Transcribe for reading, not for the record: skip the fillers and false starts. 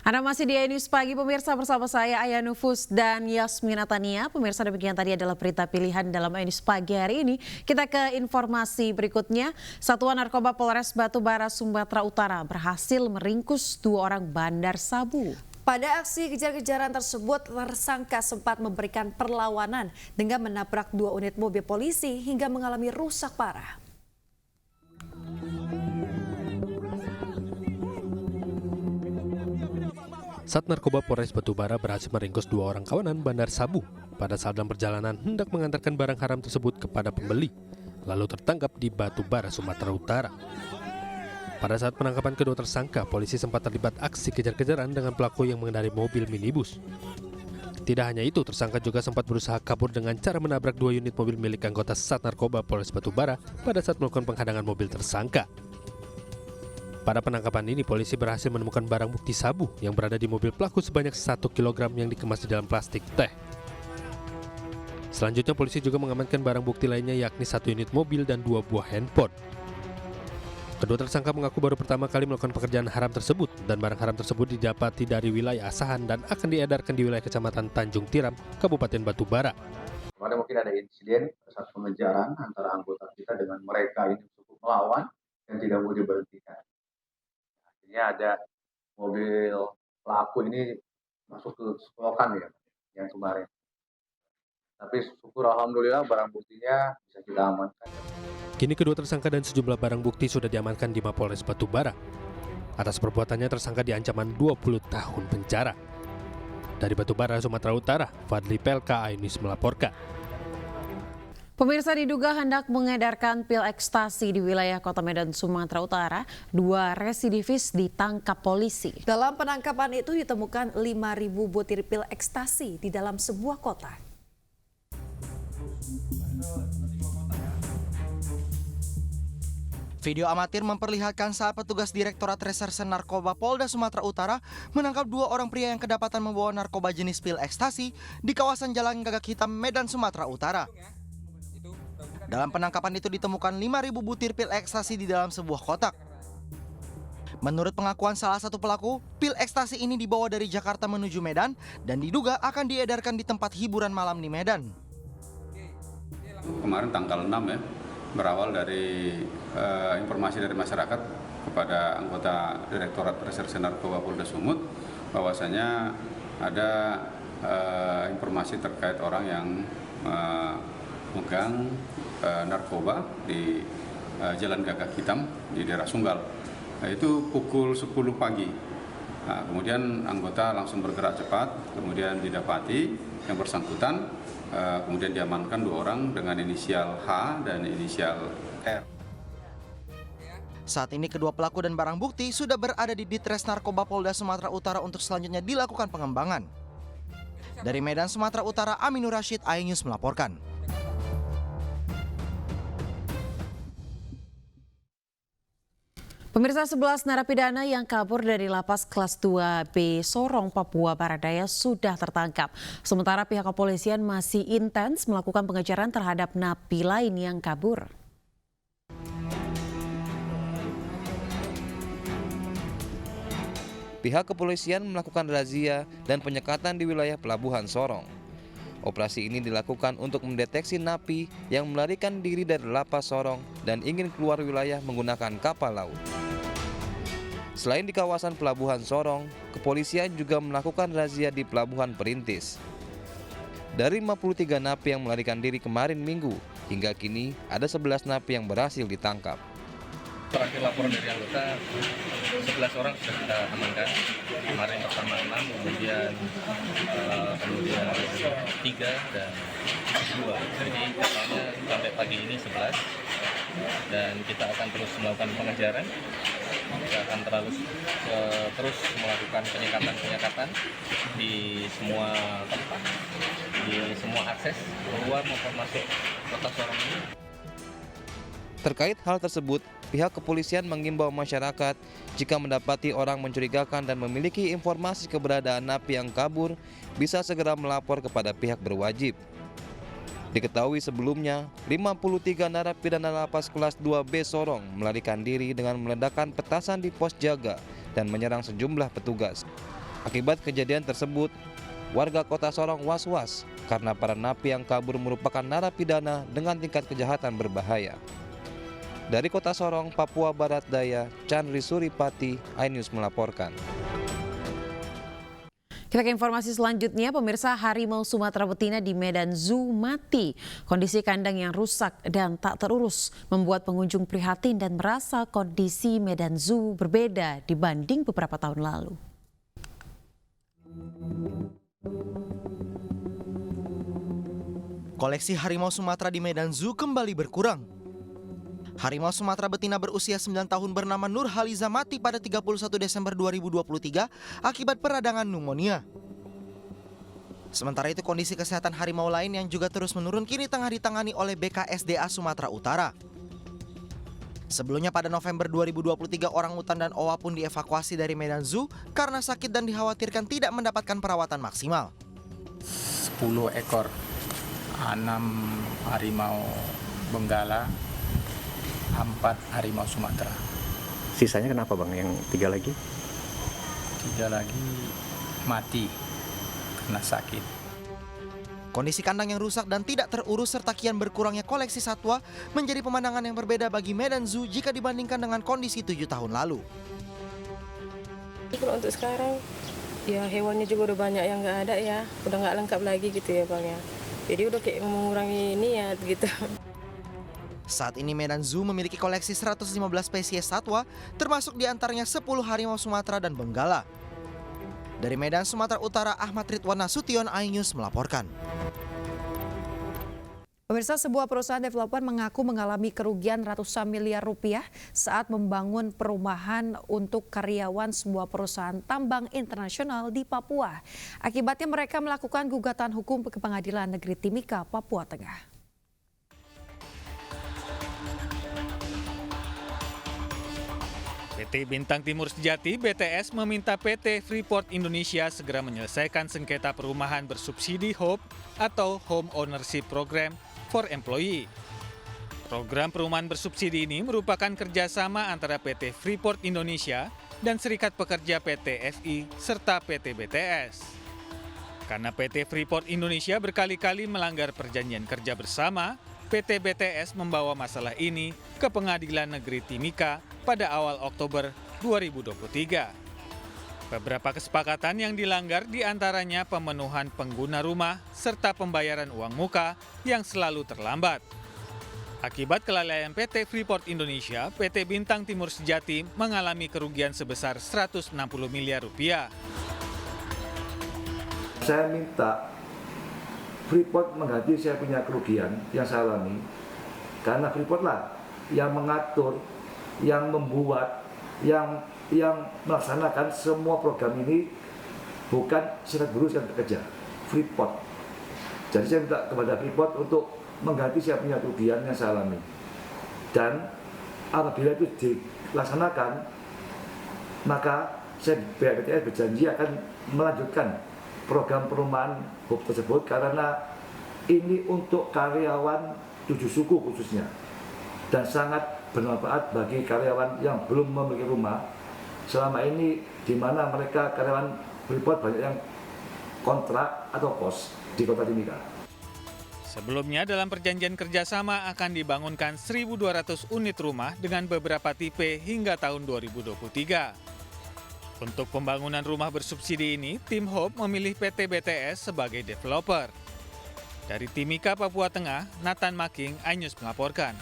Anda masih di News Pagi pemirsa bersama saya Aya Nufus dan Yasmin Atania. Pemirsa, demikian tadi adalah berita pilihan dalam News Pagi hari ini. Kita ke informasi berikutnya. Satuan Narkoba Polres Batubara, Sumatera Utara berhasil meringkus 2 orang bandar sabu. Pada aksi kejar-kejaran tersebut, tersangka sempat memberikan perlawanan dengan menabrak 2 unit mobil polisi hingga mengalami rusak parah. Sat Narkoba Polres Batubara berhasil meringkus 2 orang kawanan bandar sabu pada saat dalam perjalanan hendak mengantarkan barang haram tersebut kepada pembeli, lalu tertangkap di Batubara, Sumatera Utara. Pada saat penangkapan kedua tersangka, polisi sempat terlibat aksi kejar-kejaran dengan pelaku yang mengendarai mobil minibus. Tidak hanya itu, tersangka juga sempat berusaha kabur dengan cara menabrak 2 unit mobil milik anggota Sat Narkoba Polres Batubara pada saat melakukan penghadangan mobil tersangka. Pada penangkapan ini, polisi berhasil menemukan barang bukti sabu yang berada di mobil pelaku sebanyak 1 kg yang dikemas di dalam plastik teh. Selanjutnya, polisi juga mengamankan barang bukti lainnya yakni 1 unit mobil dan 2 buah handphone. Kedua tersangka mengaku baru pertama kali melakukan pekerjaan haram tersebut dan barang haram tersebut didapati dari wilayah asahan dan akan diedarkan di wilayah Kecamatan Tanjung Tiram, Kabupaten Batubara. Kemarin mungkin ada insiden saat pengejaran antara anggota kita dengan mereka ini cukup melawan dan tidak mau diberhentikan. Akhirnya ada mobil pelaku ini masuk ke selokan ya yang kemarin. Tapi syukur alhamdulillah barang buktinya bisa kita amankan. Kini kedua tersangka dan sejumlah barang bukti sudah diamankan di Mapolres Batubara. Atas perbuatannya tersangka diancaman 20 tahun penjara. Dari Batubara, Sumatera Utara, Fadli Pelka, News melaporkan. Pemirsa, diduga hendak mengedarkan pil ekstasi di wilayah Kota Medan, Sumatera Utara, 2 residivis ditangkap polisi. Dalam penangkapan itu ditemukan 5.000 butir pil ekstasi di dalam sebuah kotak. Video amatir memperlihatkan saat petugas Direktorat Reserse Narkoba Polda Sumatera Utara menangkap 2 orang pria yang kedapatan membawa narkoba jenis pil ekstasi di kawasan Jalan Gagak Hitam, Medan, Sumatera Utara. Dalam penangkapan itu ditemukan 5.000 butir pil ekstasi di dalam sebuah kotak. Menurut pengakuan salah satu pelaku, pil ekstasi ini dibawa dari Jakarta menuju Medan dan diduga akan diedarkan di tempat hiburan malam di Medan. Kemarin tanggal 6 ya, berawal dari informasi dari masyarakat kepada anggota Direktorat Reserse Narkoba Polda Sumut bahwasanya ada informasi terkait orang yang memegang narkoba di Jalan Gagak Hitam di daerah Sunggal. Nah, itu pukul 10 pagi. Nah, kemudian anggota langsung bergerak cepat, kemudian didapati yang bersangkutan, kemudian diamankan 2 orang dengan inisial H dan inisial R. Saat ini kedua pelaku dan barang bukti sudah berada di Ditres Narkoba Polda Sumatera Utara untuk selanjutnya dilakukan pengembangan. Dari Medan, Sumatera Utara, Aminur Rashid, iNews melaporkan. Pemirsa, 11 narapidana yang kabur dari lapas kelas 2B Sorong, Papua Barat Daya sudah tertangkap. Sementara pihak kepolisian masih intens melakukan pengejaran terhadap napi lain yang kabur. Pihak kepolisian melakukan razia dan penyekatan di wilayah Pelabuhan Sorong. Operasi ini dilakukan untuk mendeteksi napi yang melarikan diri dari lapas Sorong dan ingin keluar wilayah menggunakan kapal laut. Selain di kawasan Pelabuhan Sorong, kepolisian juga melakukan razia di Pelabuhan Perintis. Dari 53 napi yang melarikan diri kemarin Minggu, hingga kini ada 11 napi yang berhasil ditangkap. Terakhir laporan dari anggota, 11 orang sudah kita amankan. Kemarin pertama 6, kemudian 3 dan 2. Jadi totalnya sampai pagi ini 11. Dan kita akan terus melakukan pengejaran. Kita akan terus melakukan penyekatan di semua tempat, di semua akses keluar maupun masuk kota Sorong ini. Terkait hal tersebut, pihak kepolisian mengimbau masyarakat jika mendapati orang mencurigakan dan memiliki informasi keberadaan napi yang kabur, bisa segera melapor kepada pihak berwajib. Diketahui sebelumnya, 53 narapidana lapas kelas 2B Sorong melarikan diri dengan meledakkan petasan di pos jaga dan menyerang sejumlah petugas. Akibat kejadian tersebut, warga Kota Sorong was-was karena para napi yang kabur merupakan narapidana dengan tingkat kejahatan berbahaya. Dari Kota Sorong, Papua Barat Daya, Chandri Suripati, iNews melaporkan. Kita ke informasi selanjutnya, pemirsa, harimau Sumatera betina di Medan Zoo mati. Kondisi kandang yang rusak dan tak terurus membuat pengunjung prihatin dan merasa kondisi Medan Zoo berbeda dibanding beberapa tahun lalu. Koleksi harimau Sumatera di Medan Zoo kembali berkurang. Harimau Sumatera betina berusia 9 tahun bernama Nur Haliza mati pada 31 Desember 2023 akibat peradangan pneumonia. Sementara itu kondisi kesehatan harimau lain yang juga terus menurun kini tengah ditangani oleh BKSDA Sumatera Utara. Sebelumnya pada November 2023 orangutan dan owa pun dievakuasi dari Medan Zoo karena sakit dan dikhawatirkan tidak mendapatkan perawatan maksimal. 10 ekor, 6 harimau benggala, 4 harimau Sumatera. Sisanya kenapa Bang? Yang 3 lagi? 3 lagi mati karena sakit. Kondisi kandang yang rusak dan tidak terurus serta kian berkurangnya koleksi satwa menjadi pemandangan yang berbeda bagi Medan Zoo jika dibandingkan dengan kondisi 7 tahun lalu. Kalau untuk sekarang, ya hewannya juga udah banyak yang nggak ada ya, udah nggak lengkap lagi gitu ya Bang ya. Jadi udah kayak mengurangi niat gitu. Saat ini Medan Zoo memiliki koleksi 115 spesies satwa, termasuk diantaranya 10 harimau Sumatera dan benggala. Dari Medan, Sumatera Utara, Ahmad Ridwan Nasution, iNews melaporkan. Pemirsa, sebuah perusahaan developer mengaku mengalami kerugian ratusan miliar rupiah saat membangun perumahan untuk karyawan sebuah perusahaan tambang internasional di Papua. Akibatnya mereka melakukan gugatan hukum ke Pengadilan Negeri Timika, Papua Tengah. PT Bintang Timur Sejati (BTS) meminta PT Freeport Indonesia segera menyelesaikan sengketa perumahan bersubsidi HOPE atau Home Ownership Program for Employee. Program perumahan bersubsidi ini merupakan kerjasama antara PT Freeport Indonesia dan Serikat Pekerja PT FI serta PT BTS. Karena PT Freeport Indonesia berkali-kali melanggar perjanjian kerja bersama, PT BTS membawa masalah ini ke Pengadilan Negeri Timika pada awal Oktober 2023. Beberapa kesepakatan yang dilanggar diantaranya pemenuhan pengguna rumah serta pembayaran uang muka yang selalu terlambat. Akibat kelalaian PT Freeport Indonesia, PT Bintang Timur Sejati mengalami kerugian sebesar 160 miliar rupiah. Saya minta Freeport mengganti saya punya kerugian yang saya alami, karena Freeport lah yang mengatur, yang membuat, yang melaksanakan semua program ini, bukan serikat buruh yang bekerja, Freeport. Jadi saya minta kepada Freeport untuk mengganti saya punya kerugian yang saya alami. Dan apabila itu dilaksanakan, maka saya BTS berjanji akan melanjutkan program perumahan HOPE tersebut karena ini untuk karyawan 7 suku khususnya dan sangat bermanfaat bagi karyawan yang belum memiliki rumah. Selama ini di mana mereka karyawan Freeport banyak yang kontrak atau kos di Kota Timika. Sebelumnya dalam perjanjian kerjasama akan dibangunkan 1.200 unit rumah dengan beberapa tipe hingga tahun 2023. Untuk pembangunan rumah bersubsidi ini, tim HOPE memilih PT BTS sebagai developer. Dari Timika, Papua Tengah, Nathan Making, iNews melaporkan.